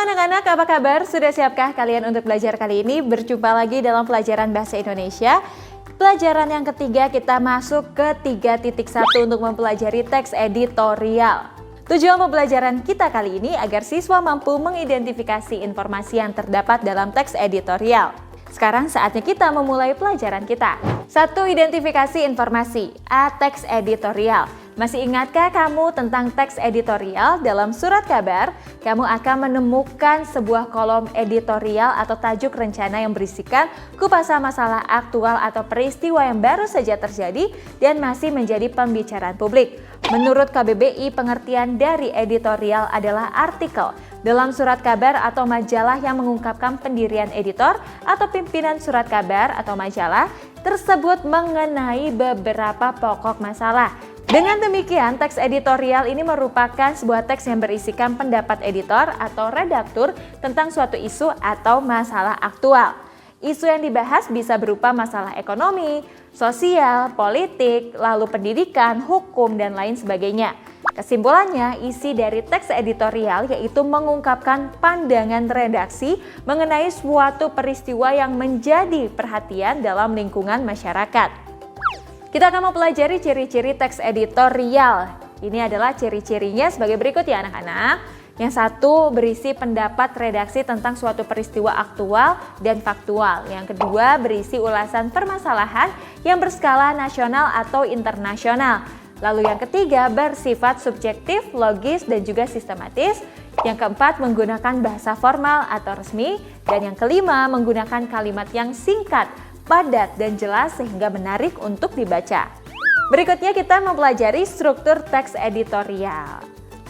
anak-anak, apa kabar? Sudah siapkah kalian untuk belajar kali ini? Berjumpa lagi dalam pelajaran Bahasa Indonesia. Pelajaran yang ketiga, kita masuk ke 3.1 untuk mempelajari teks editorial. Tujuan pembelajaran kita kali ini agar siswa mampu mengidentifikasi informasi yang terdapat dalam teks editorial. Sekarang saatnya kita memulai pelajaran kita. 1. Identifikasi informasi. A. Teks editorial. Masih ingatkah kamu tentang teks editorial? Dalam surat kabar, kamu akan menemukan sebuah kolom editorial atau tajuk rencana yang berisikan kupasan masalah aktual atau peristiwa yang baru saja terjadi dan masih menjadi pembicaraan publik. Menurut KBBI, pengertian dari editorial adalah artikel dalam surat kabar atau majalah yang mengungkapkan pendirian editor atau pimpinan surat kabar atau majalah tersebut mengenai beberapa pokok masalah. Dengan demikian, teks editorial ini merupakan sebuah teks yang berisikan pendapat editor atau redaktur tentang suatu isu atau masalah aktual. Isu yang dibahas bisa berupa masalah ekonomi, sosial, politik, lalu pendidikan, hukum, dan lain sebagainya. Kesimpulannya, isi dari teks editorial yaitu mengungkapkan pandangan redaksi mengenai suatu peristiwa yang menjadi perhatian dalam lingkungan masyarakat. Kita akan mempelajari ciri-ciri teks editorial. Ini adalah ciri-cirinya sebagai berikut ya anak-anak. Yang satu, berisi pendapat redaksi tentang suatu peristiwa aktual dan faktual. Yang kedua, berisi ulasan permasalahan yang berskala nasional atau internasional. Lalu yang ketiga, bersifat subjektif, logis, dan juga sistematis. Yang keempat, menggunakan bahasa formal atau resmi. Dan yang kelima, menggunakan kalimat yang singkat, padat, dan jelas sehingga menarik untuk dibaca. Berikutnya kita mempelajari struktur teks editorial.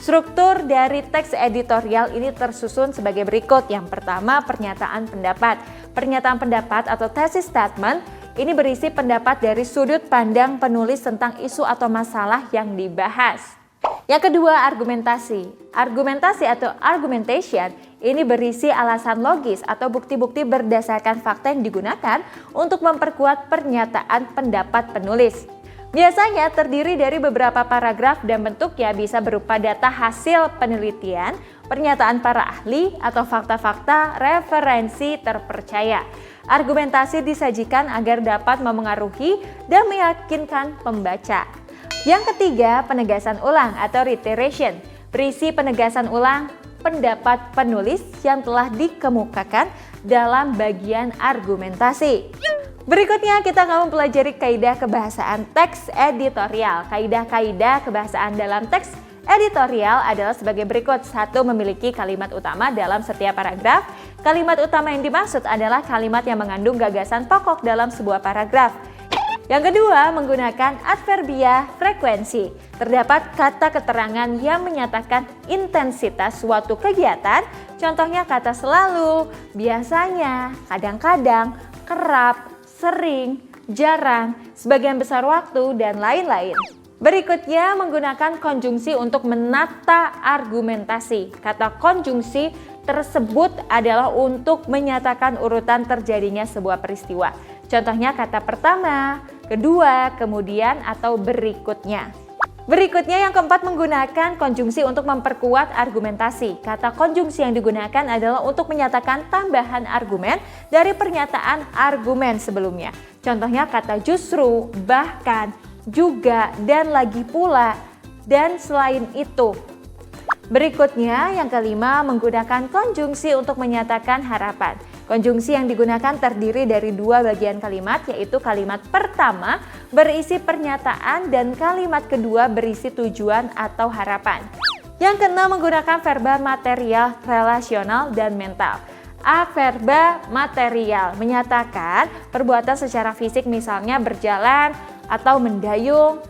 Struktur dari teks editorial ini tersusun sebagai berikut. Yang pertama, pernyataan pendapat. Pernyataan pendapat atau thesis statement ini berisi pendapat dari sudut pandang penulis tentang isu atau masalah yang dibahas. Yang kedua, argumentasi. Argumentasi atau argumentation ini berisi alasan logis atau bukti-bukti berdasarkan fakta yang digunakan untuk memperkuat pernyataan pendapat penulis. Biasanya terdiri dari beberapa paragraf dan bentuknya bisa berupa data hasil penelitian, pernyataan para ahli, atau fakta-fakta referensi terpercaya. Argumentasi disajikan agar dapat memengaruhi dan meyakinkan pembaca. Yang ketiga, penegasan ulang atau reiteration. Berisi penegasan ulang pendapat penulis yang telah dikemukakan dalam bagian argumentasi. Berikutnya kita akan mempelajari kaidah kebahasaan teks editorial. Kaidah-kaidah kebahasaan dalam teks editorial adalah sebagai berikut. 1. Memiliki kalimat utama dalam setiap paragraf. Kalimat utama yang dimaksud adalah kalimat yang mengandung gagasan pokok dalam sebuah paragraf. Yang kedua, menggunakan adverbia frekuensi. Terdapat kata keterangan yang menyatakan intensitas suatu kegiatan, contohnya kata selalu, biasanya, kadang-kadang, kerap, sering, jarang, sebagian besar waktu, dan lain-lain. Berikutnya, menggunakan konjungsi untuk menata argumentasi. Kata konjungsi tersebut adalah untuk menyatakan urutan terjadinya sebuah peristiwa. Contohnya kata pertama, kedua, kemudian, atau berikutnya. Berikutnya yang keempat, menggunakan konjungsi untuk memperkuat argumentasi. Kata konjungsi yang digunakan adalah untuk menyatakan tambahan argumen dari pernyataan argumen sebelumnya. Contohnya kata justru, bahkan, juga, dan lagi pula, dan selain itu. Berikutnya yang kelima, menggunakan konjungsi untuk menyatakan harapan. Konjungsi yang digunakan terdiri dari dua bagian kalimat, yaitu kalimat pertama berisi pernyataan dan kalimat kedua berisi tujuan atau harapan. Yang keenam, menggunakan verba material, relasional, dan mental. A. Verba material menyatakan perbuatan secara fisik, misalnya berjalan atau mendayung.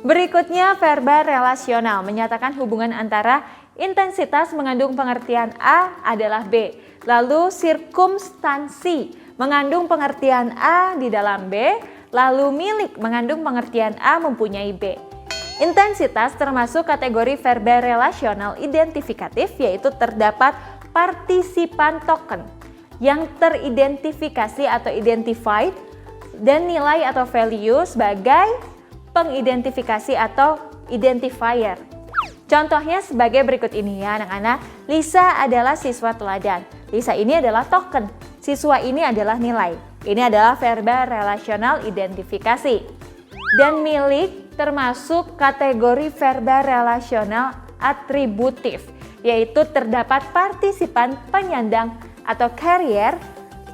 Berikutnya verba relasional menyatakan hubungan antara intensitas mengandung pengertian A adalah B. Lalu sirkumstansi mengandung pengertian A di dalam B, lalu milik mengandung pengertian A mempunyai B. Intensitas termasuk kategori verba relasional identifikatif, yaitu terdapat partisipan token yang teridentifikasi atau identified dan nilai atau value sebagai pengidentifikasi atau identifier. Contohnya sebagai berikut ini ya anak-anak. Lisa adalah siswa teladan. Lisa ini adalah token. Siswa ini adalah nilai. Ini adalah verba relasional identifikasi. Dan milik termasuk kategori verba relasional atributif, yaitu terdapat partisipan penyandang atau carrier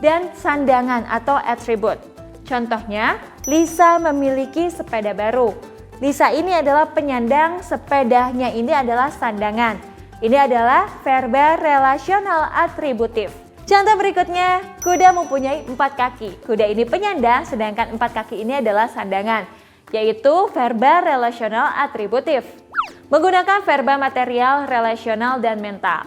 dan sandangan atau atribut. Contohnya, Lisa memiliki sepeda baru. Lisa ini adalah penyandang, sepedanya ini adalah sandangan. Ini adalah verba relasional atributif. Contoh berikutnya, kuda mempunyai 4 kaki. Kuda ini penyandang, sedangkan 4 kaki ini adalah sandangan, yaitu verba relasional atributif. Menggunakan verba material, relasional, dan mental.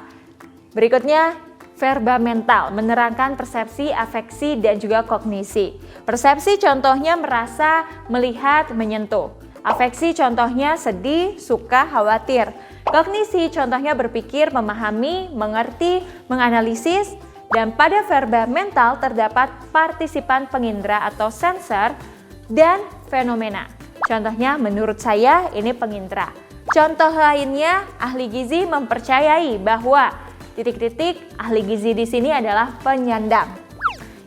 Berikutnya, verba mental menerangkan persepsi, afeksi, dan juga kognisi. Persepsi contohnya merasa, melihat, menyentuh. Afeksi contohnya sedih, suka, khawatir. Kognisi contohnya berpikir, memahami, mengerti, menganalisis. Dan pada verba mental terdapat partisipan pengindra atau sensor dan fenomena. Contohnya menurut saya ini pengindra. Contoh lainnya, ahli gizi mempercayai bahwa ahli gizi di sini adalah penyandang.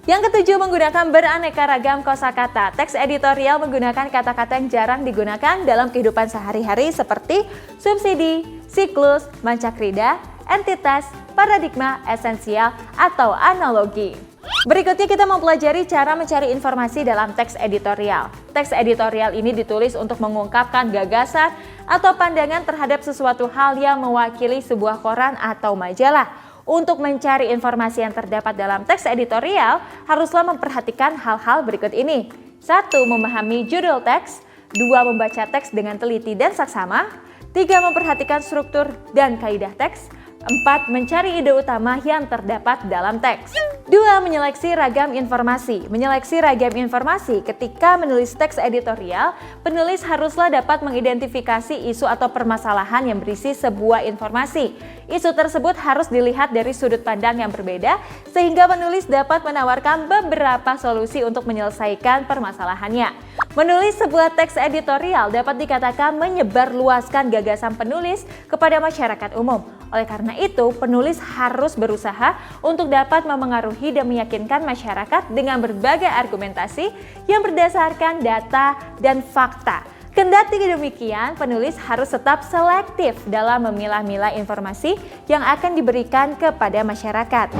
Yang ketujuh, menggunakan beraneka ragam kosakata. Teks editorial menggunakan kata-kata yang jarang digunakan dalam kehidupan sehari-hari seperti subsidi, siklus, mancakrida, entitas, paradigma, esensial, atau analogi. Berikutnya kita mempelajari cara mencari informasi dalam teks editorial. Teks editorial ini ditulis untuk mengungkapkan gagasan atau pandangan terhadap sesuatu hal yang mewakili sebuah koran atau majalah. Untuk mencari informasi yang terdapat dalam teks editorial, haruslah memperhatikan hal-hal berikut ini. 1. Memahami judul teks. 2. Membaca teks dengan teliti dan saksama. 3. Memperhatikan struktur dan kaidah teks. 4. Mencari ide utama yang terdapat dalam teks. 2. Menyeleksi ragam informasi. Menyeleksi ragam informasi ketika menulis teks editorial, penulis haruslah dapat mengidentifikasi isu atau permasalahan yang berisi sebuah informasi. Isu tersebut harus dilihat dari sudut pandang yang berbeda, sehingga penulis dapat menawarkan beberapa solusi untuk menyelesaikan permasalahannya. Menulis sebuah teks editorial dapat dikatakan menyebarluaskan gagasan penulis kepada masyarakat umum. Oleh karena itu, penulis harus berusaha untuk dapat memengaruhi dan meyakinkan masyarakat dengan berbagai argumentasi yang berdasarkan data dan fakta. Kendati demikian, penulis harus tetap selektif dalam memilah-milah informasi yang akan diberikan kepada masyarakat.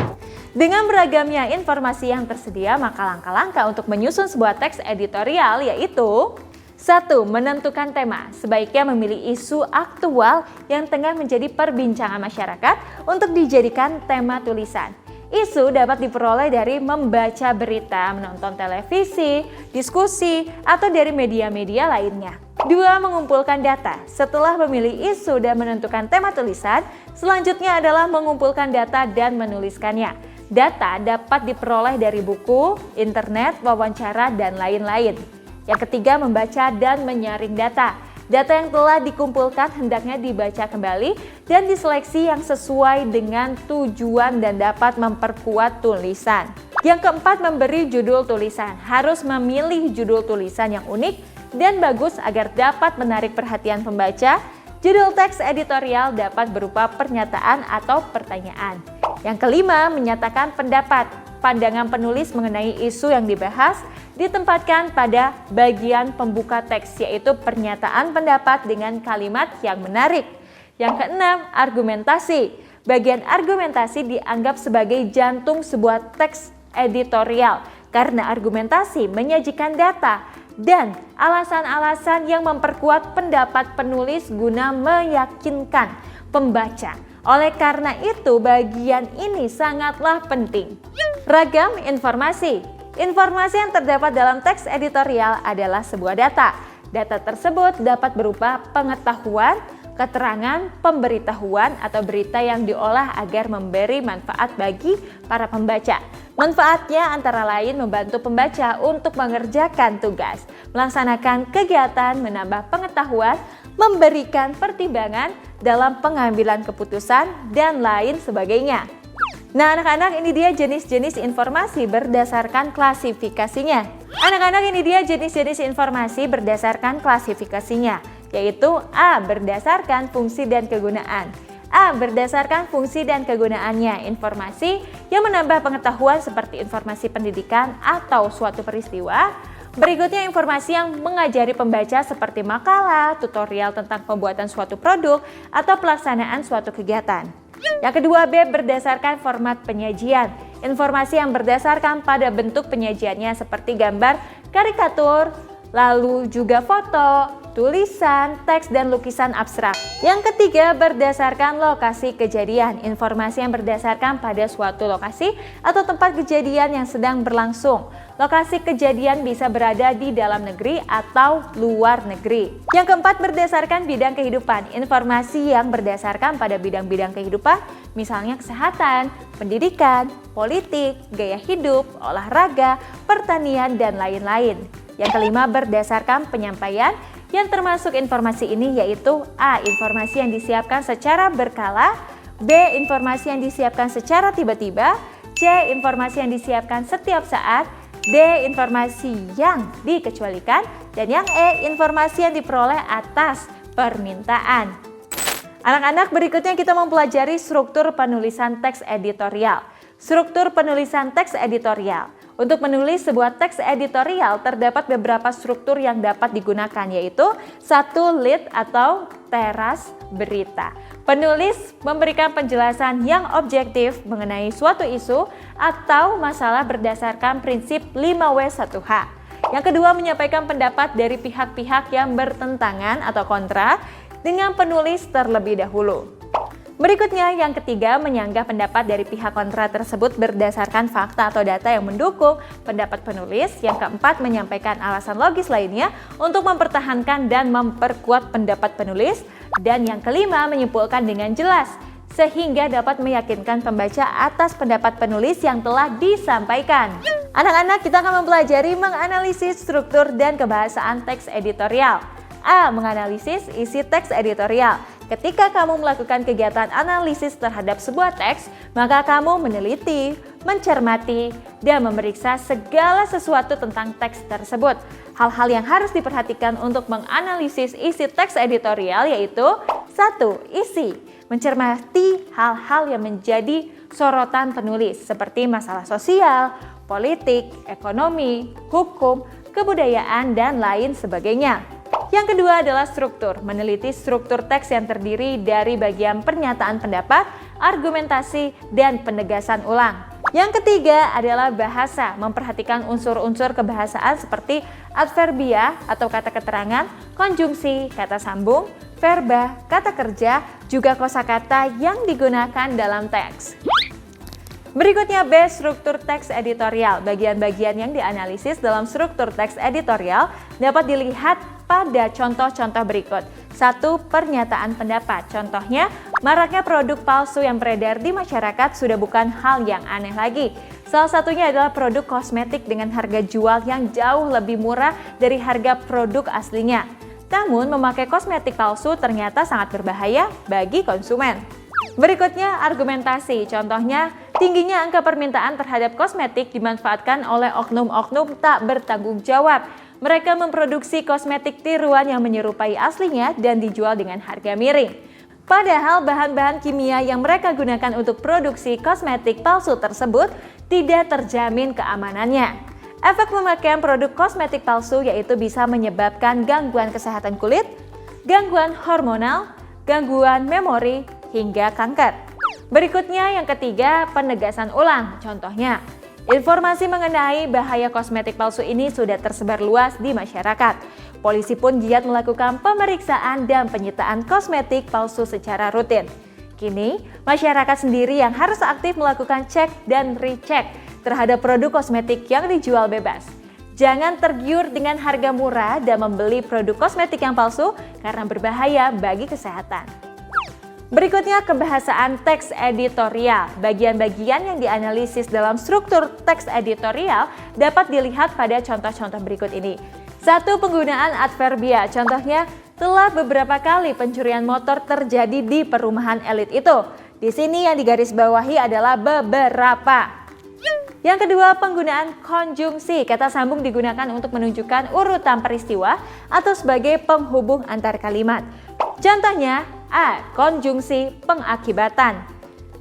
Dengan beragamnya informasi yang tersedia, maka langkah-langkah untuk menyusun sebuah teks editorial yaitu 1. Menentukan tema. Sebaiknya memilih isu aktual yang tengah menjadi perbincangan masyarakat untuk dijadikan tema tulisan. Isu dapat diperoleh dari membaca berita, menonton televisi, diskusi, atau dari media-media lainnya. 2. Mengumpulkan data. Setelah memilih isu dan menentukan tema tulisan, selanjutnya adalah mengumpulkan data dan menuliskannya. Data dapat diperoleh dari buku, internet, wawancara, dan lain-lain. Yang ketiga, membaca dan menyaring data. Data yang telah dikumpulkan hendaknya dibaca kembali dan diseleksi yang sesuai dengan tujuan dan dapat memperkuat tulisan. Yang keempat, memberi judul tulisan. Harus memilih judul tulisan yang unik dan bagus agar dapat menarik perhatian pembaca. Judul teks editorial dapat berupa pernyataan atau pertanyaan. Yang kelima, menyatakan pendapat. Pandangan penulis mengenai isu yang dibahas ditempatkan pada bagian pembuka teks, yaitu pernyataan pendapat dengan kalimat yang menarik. Yang keenam, argumentasi. Bagian argumentasi dianggap sebagai jantung sebuah teks editorial karena argumentasi menyajikan data dan alasan-alasan yang memperkuat pendapat penulis guna meyakinkan pembaca. Oleh karena itu, bagian ini sangatlah penting. Ragam informasi. Informasi yang terdapat dalam teks editorial adalah sebuah data. Data tersebut dapat berupa pengetahuan, keterangan, pemberitahuan, atau berita yang diolah agar memberi manfaat bagi para pembaca. Manfaatnya antara lain membantu pembaca untuk mengerjakan tugas, melaksanakan kegiatan, menambah pengetahuan, memberikan pertimbangan dalam pengambilan keputusan, dan lain sebagainya. Nah anak-anak, ini dia jenis-jenis informasi berdasarkan klasifikasinya. Anak-anak, ini dia jenis-jenis informasi berdasarkan klasifikasinya. yaitu A. Berdasarkan fungsi dan kegunaan. A. Berdasarkan fungsi dan kegunaannya, informasi yang menambah pengetahuan seperti informasi pendidikan atau suatu peristiwa. Berikutnya informasi yang mengajari pembaca seperti makalah, tutorial tentang pembuatan suatu produk, atau pelaksanaan suatu kegiatan. Yang kedua, B. Berdasarkan format penyajian, informasi yang berdasarkan pada bentuk penyajiannya seperti gambar, karikatur, lalu juga foto, tulisan, teks, dan lukisan abstrak. Yang ketiga, berdasarkan lokasi kejadian, informasi yang berdasarkan pada suatu lokasi atau tempat kejadian yang sedang berlangsung. Lokasi kejadian bisa berada di dalam negeri atau luar negeri. Yang keempat, berdasarkan bidang kehidupan, informasi yang berdasarkan pada bidang-bidang kehidupan, misalnya kesehatan, pendidikan, politik, gaya hidup, olahraga, pertanian, dan lain-lain. Yang kelima, berdasarkan penyampaian, yang termasuk informasi ini yaitu A. Informasi yang disiapkan secara berkala, B. Informasi yang disiapkan secara tiba-tiba, C. Informasi yang disiapkan setiap saat, D. Informasi yang dikecualikan, dan yang E. Informasi yang diperoleh atas permintaan. Anak-anak, berikutnya kita mempelajari struktur penulisan teks editorial. Struktur penulisan teks editorial. Untuk menulis sebuah teks editorial terdapat beberapa struktur yang dapat digunakan, yaitu 1. Lead atau teras berita. Penulis memberikan penjelasan yang objektif mengenai suatu isu atau masalah berdasarkan prinsip 5W1H. Yang kedua, menyampaikan pendapat dari pihak-pihak yang bertentangan atau kontra dengan penulis terlebih dahulu. Berikutnya, yang ketiga, menyanggah pendapat dari pihak kontra tersebut berdasarkan fakta atau data yang mendukung pendapat penulis. Yang keempat, menyampaikan alasan logis lainnya untuk mempertahankan dan memperkuat pendapat penulis. Dan yang kelima, menyimpulkan dengan jelas sehingga dapat meyakinkan pembaca atas pendapat penulis yang telah disampaikan. Anak-anak, kita akan mempelajari menganalisis struktur dan kebahasaan teks editorial. A. Menganalisis isi teks editorial. Ketika kamu melakukan kegiatan analisis terhadap sebuah teks, maka kamu meneliti, mencermati, dan memeriksa segala sesuatu tentang teks tersebut. Hal-hal yang harus diperhatikan untuk menganalisis isi teks editorial yaitu 1. Isi. Mencermati hal-hal yang menjadi sorotan penulis seperti masalah sosial, politik, ekonomi, hukum, kebudayaan, dan lain sebagainya. Yang kedua adalah struktur, meneliti struktur teks yang terdiri dari bagian pernyataan pendapat, argumentasi, dan penegasan ulang. Yang ketiga adalah bahasa, memperhatikan unsur-unsur kebahasaan seperti adverbia atau kata keterangan, konjungsi, kata sambung, verba, kata kerja, juga kosakata yang digunakan dalam teks. Berikutnya B. Struktur teks editorial. Bagian-bagian yang dianalisis dalam struktur teks editorial dapat dilihat pada contoh-contoh berikut. 1. Pernyataan pendapat. Contohnya, maraknya produk palsu yang beredar di masyarakat sudah bukan hal yang aneh lagi. Salah satunya adalah produk kosmetik dengan harga jual yang jauh lebih murah dari harga produk aslinya. Namun, memakai kosmetik palsu ternyata sangat berbahaya bagi konsumen. Berikutnya, argumentasi. Contohnya, tingginya angka permintaan terhadap kosmetik dimanfaatkan oleh oknum-oknum tak bertanggung jawab. Mereka memproduksi kosmetik tiruan yang menyerupai aslinya dan dijual dengan harga miring. Padahal bahan-bahan kimia yang mereka gunakan untuk produksi kosmetik palsu tersebut tidak terjamin keamanannya. Efek pemakaian produk kosmetik palsu yaitu bisa menyebabkan gangguan kesehatan kulit, gangguan hormonal, gangguan memori, hingga kanker. Berikutnya yang ketiga, penegasan ulang. Contohnya, informasi mengenai bahaya kosmetik palsu ini sudah tersebar luas di masyarakat. Polisi pun giat melakukan pemeriksaan dan penyitaan kosmetik palsu secara rutin. Kini, masyarakat sendiri yang harus aktif melakukan cek dan recheck terhadap produk kosmetik yang dijual bebas. Jangan tergiur dengan harga murah dan membeli produk kosmetik yang palsu karena berbahaya bagi kesehatan. Berikutnya, kebahasaan teks editorial. Bagian-bagian yang dianalisis dalam struktur teks editorial dapat dilihat pada contoh-contoh berikut ini. 1. Penggunaan adverbia. Contohnya, telah beberapa kali pencurian motor terjadi di perumahan elit itu. Di sini yang digarisbawahi adalah beberapa. Yang kedua, penggunaan konjungsi. Kata sambung digunakan untuk menunjukkan urutan peristiwa atau sebagai penghubung antar kalimat. Contohnya, A. Konjungsi pengakibatan.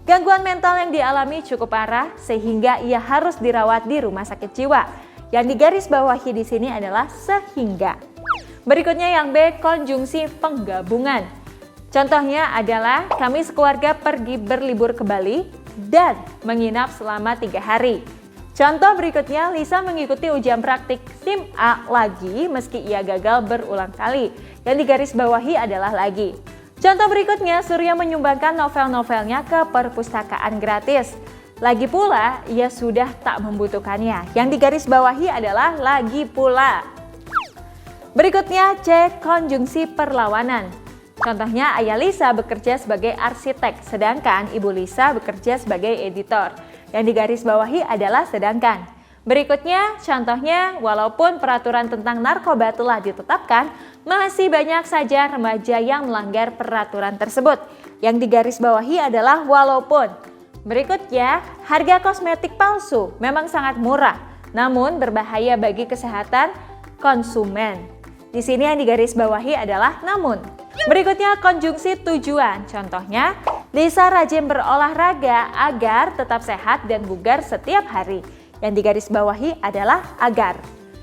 Gangguan mental yang dialami cukup parah sehingga ia harus dirawat di rumah sakit jiwa. Yang digarisbawahi di sini adalah sehingga. Berikutnya yang B, konjungsi penggabungan. Contohnya adalah kami sekeluarga pergi berlibur ke Bali dan menginap selama 3 hari. Contoh berikutnya, Lisa mengikuti ujian praktik SIM A lagi meski ia gagal berulang kali. Yang digarisbawahi adalah lagi. Contoh berikutnya, Surya menyumbangkan novel-novelnya ke perpustakaan gratis. Lagi pula, ia sudah tak membutuhkannya. Yang digarisbawahi adalah lagi pula. Berikutnya, C. Konjungsi perlawanan. Contohnya, ayah Lisa bekerja sebagai arsitek, sedangkan ibu Lisa bekerja sebagai editor. Yang digarisbawahi adalah sedangkan. Berikutnya, contohnya, walaupun peraturan tentang narkoba telah ditetapkan, masih banyak saja remaja yang melanggar peraturan tersebut. Yang digarisbawahi adalah walaupun. Berikutnya, harga kosmetik palsu memang sangat murah, namun berbahaya bagi kesehatan konsumen. Di sini yang digarisbawahi adalah namun. Berikutnya, konjungsi tujuan. Contohnya, Lisa rajin berolahraga agar tetap sehat dan bugar setiap hari. Yang digarisbawahi adalah agar.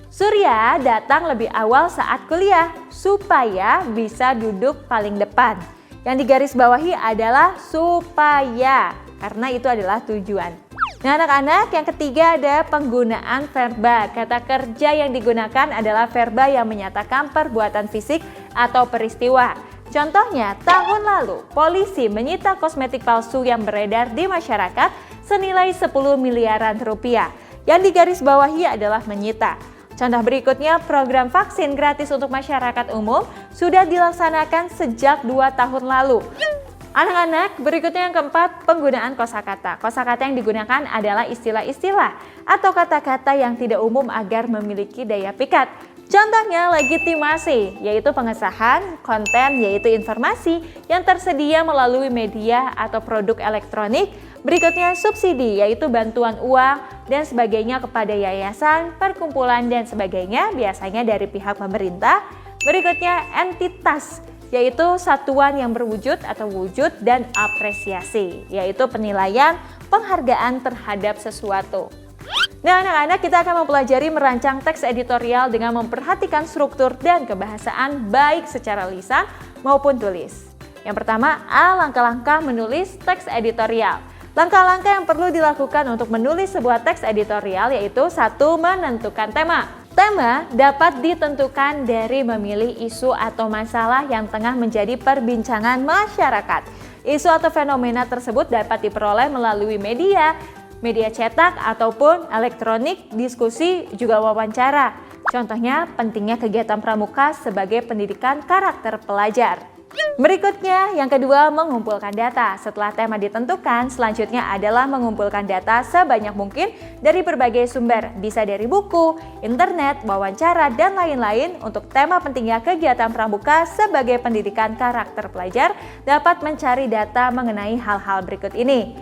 Surya datang lebih awal saat kuliah supaya bisa duduk paling depan. Yang digarisbawahi adalah supaya, karena itu adalah tujuan. Nah anak-anak, yang ketiga ada penggunaan verba. Kata kerja yang digunakan adalah verba yang menyatakan perbuatan fisik atau peristiwa. Contohnya, tahun lalu polisi menyita kosmetik palsu yang beredar di masyarakat senilai 10 miliaran rupiah. Yang digarisbawahi adalah menyita. Contoh berikutnya, program vaksin gratis untuk masyarakat umum sudah dilaksanakan sejak 2 tahun lalu. Anak-anak, berikutnya yang keempat, penggunaan kosakata. Kosakata yang digunakan adalah istilah-istilah atau kata-kata yang tidak umum agar memiliki daya pikat. Contohnya legitimasi, yaitu pengesahan konten, yaitu informasi yang tersedia melalui media atau produk elektronik. Berikutnya subsidi, yaitu bantuan uang dan sebagainya kepada yayasan, perkumpulan dan sebagainya, biasanya dari pihak pemerintah. Berikutnya entitas, yaitu satuan yang berwujud atau wujud dan apresiasi, yaitu penilaian penghargaan terhadap sesuatu. Nah anak-anak, kita akan mempelajari merancang teks editorial dengan memperhatikan struktur dan kebahasaan baik secara lisan maupun tulis. Yang pertama, A. Langkah-langkah menulis teks editorial. Langkah-langkah yang perlu dilakukan untuk menulis sebuah teks editorial yaitu 1. Menentukan tema. Tema dapat ditentukan dari memilih isu atau masalah yang tengah menjadi perbincangan masyarakat. Isu atau fenomena tersebut dapat diperoleh melalui media cetak ataupun elektronik, diskusi, juga wawancara. Contohnya, pentingnya kegiatan pramuka sebagai pendidikan karakter pelajar. Berikutnya, yang kedua, mengumpulkan data. Setelah tema ditentukan, selanjutnya adalah mengumpulkan data sebanyak mungkin dari berbagai sumber. Bisa dari buku, internet, wawancara, dan lain-lain. Untuk tema pentingnya kegiatan pramuka sebagai pendidikan karakter pelajar, dapat mencari data mengenai hal-hal berikut ini.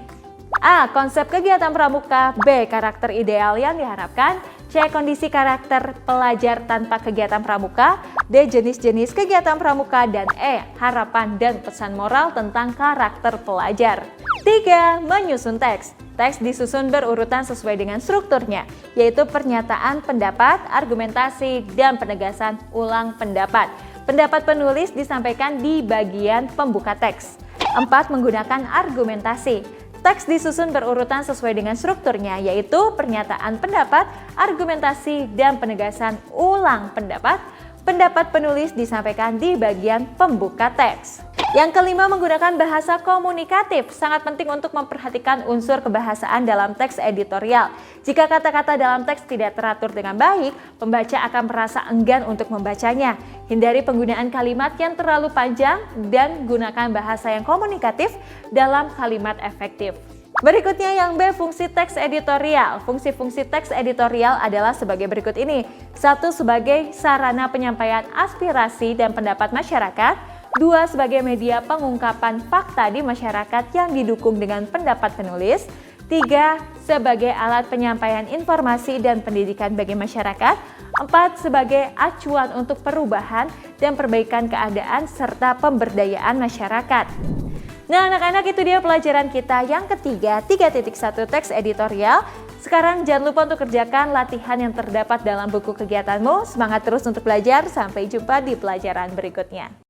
A. Konsep kegiatan pramuka. B. Karakter ideal yang diharapkan. C. Kondisi karakter pelajar tanpa kegiatan pramuka. D. Jenis-jenis kegiatan pramuka. Dan E. Harapan dan pesan moral tentang karakter pelajar. 3. Menyusun teks. Teks disusun berurutan sesuai dengan strukturnya, yaitu pernyataan pendapat, argumentasi, dan penegasan ulang pendapat. Pendapat penulis disampaikan di bagian pembuka teks. 4. Menggunakan argumentasi. Teks disusun berurutan sesuai dengan strukturnya, yaitu pernyataan pendapat, argumentasi, dan penegasan ulang pendapat. Pendapat penulis disampaikan di bagian pembuka teks. Yang kelima, menggunakan bahasa komunikatif. Sangat penting untuk memperhatikan unsur kebahasaan dalam teks editorial. Jika kata-kata dalam teks tidak teratur dengan baik, pembaca akan merasa enggan untuk membacanya. Hindari penggunaan kalimat yang terlalu panjang dan gunakan bahasa yang komunikatif dalam kalimat efektif. Berikutnya yang B, fungsi teks editorial. Fungsi-fungsi teks editorial adalah sebagai berikut ini. 1. Sebagai sarana penyampaian aspirasi dan pendapat masyarakat. 2. Sebagai media pengungkapan fakta di masyarakat yang didukung dengan pendapat penulis. 3. sebagai alat penyampaian informasi dan pendidikan bagi masyarakat. 4. Sebagai acuan untuk perubahan dan perbaikan keadaan serta pemberdayaan masyarakat. Nah anak-anak, itu dia pelajaran kita yang ketiga, 3.1 teks editorial. Sekarang jangan lupa untuk kerjakan latihan yang terdapat dalam buku kegiatanmu. Semangat terus untuk belajar, sampai jumpa di pelajaran berikutnya.